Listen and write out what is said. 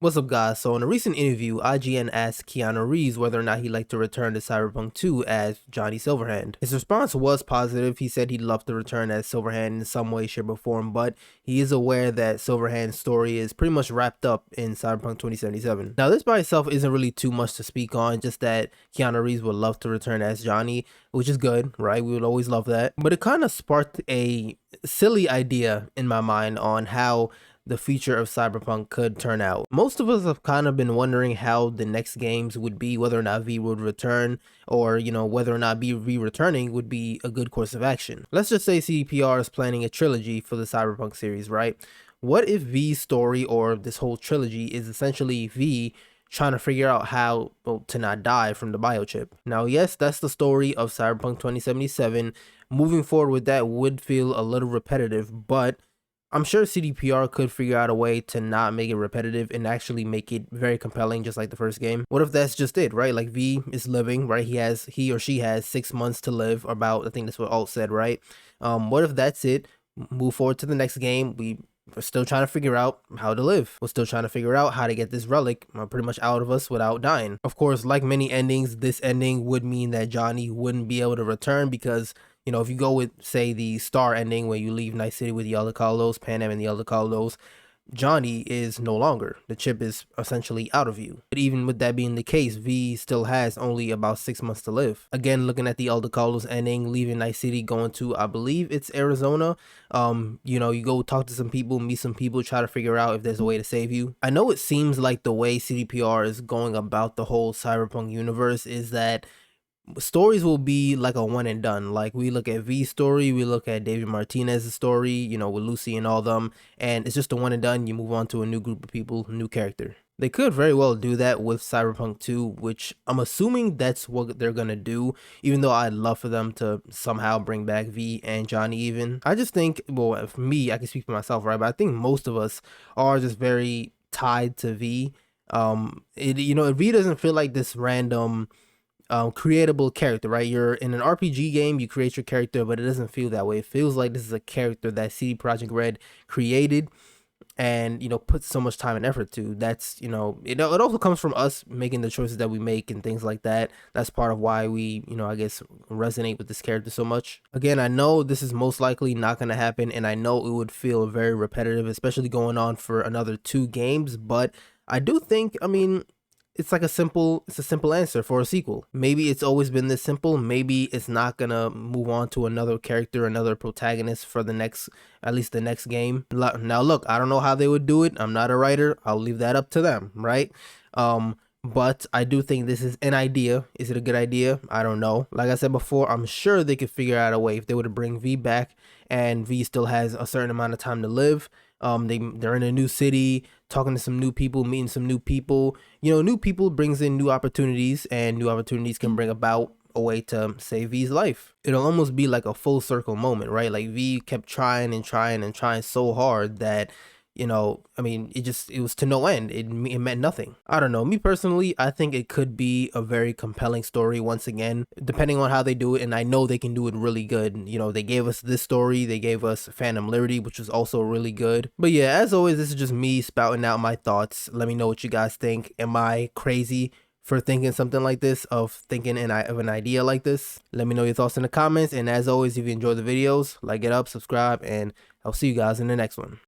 What's up, guys? So in a recent interview, IGN asked Keanu Reeves whether or not he'd like to return to Cyberpunk 2 as Johnny Silverhand. His response was positive. He said he'd love to return as Silverhand in some way, shape, or form, but he is aware that Silverhand's story is pretty much wrapped up in Cyberpunk 2077. Now, this by itself isn't really too much to speak on, just that Keanu Reeves would love to return as Johnny, which is good, right? We would always love that. But it kind of sparked a silly idea in my mind on how the future of Cyberpunk could turn out. Most of us have kind of been wondering how the next games would be, whether or not V would return, or, whether or not V returning would be a good course of action. Let's just say CDPR is planning a trilogy for the Cyberpunk series, right? What if V's story, or this whole trilogy, is essentially V trying to figure out how to not die from the biochip? Now, yes, that's the story of Cyberpunk 2077. Moving forward with that would feel a little repetitive, but I'm sure CDPR could figure out a way to not make it repetitive and actually make it very compelling, just like the first game. What if that's just it, right? Like V is living, right? He or she has 6 months to live, or about, I think that's what Alt said, right? What if that's it? Move forward to the next game. We're still trying to figure out how to live. We're still trying to figure out how to get this relic pretty much out of us without dying. Of course, like many endings, this ending would mean that Johnny wouldn't be able to return because, if you go with, say, the Star ending where you leave Night City with the Elder Carlos, Pan Am and the Elder Carlos, Johnny is no longer. The chip is essentially out of you. But even with that being the case, V still has only about 6 months to live. Again, looking at the Elder Carlos ending, leaving Night City, going to, I believe it's Arizona. You go talk to some people, meet some people, try to figure out if there's a way to save you. I know it seems like the way CDPR is going about the whole Cyberpunk universe is that stories will be like a one and done. Like, we look at V's story, we look at David Martinez's story, with Lucy and all them, and it's just a one and done. You move on to a new group of people, new character. They could very well do that with Cyberpunk 2, which I'm assuming that's what they're gonna do, even though I'd love for them to somehow bring back V and Johnny even. I just think, well, for me, I can speak for myself, right? But I think most of us are just very tied to V. V doesn't feel like this random creatable character, right? You're in an RPG game, you create your character, but it doesn't feel that way. It feels like this is a character that CD Projekt Red created and put so much time and effort to. That's it also comes from us making the choices that we make and things like that. That's part of why we I guess resonate with this character so much. Again, I know this is most likely not going to happen, and I know it would feel very repetitive, especially going on for another 2 games, but I do think, it's a simple answer for a sequel. Maybe it's always been this simple. Maybe it's not gonna move on to another character, another protagonist for at least the next game. Now look, I don't know how they would do it. I'm not a writer. I'll leave that up to them, right? But I do think this is an idea. Is it a good idea? I don't know. Like I said before, I'm sure they could figure out a way if they were to bring V back and V still has a certain amount of time to live. They're in a new city, talking to some new people, meeting some new people. New people brings in new opportunities, and new opportunities can bring about a way to save V's life. It'll almost be like a full circle moment, right? Like V kept trying and trying and trying so hard that it was to no end. It meant nothing. I don't know. Me personally, I think it could be a very compelling story once again, depending on how they do it. And I know they can do it really good. They gave us this story. They gave us Phantom Liberty, which was also really good. But yeah, as always, this is just me spouting out my thoughts. Let me know what you guys think. Am I crazy for thinking something like this, of thinking of an idea like this? Let me know your thoughts in the comments. And as always, if you enjoy the videos, like it up, subscribe, and I'll see you guys in the next one.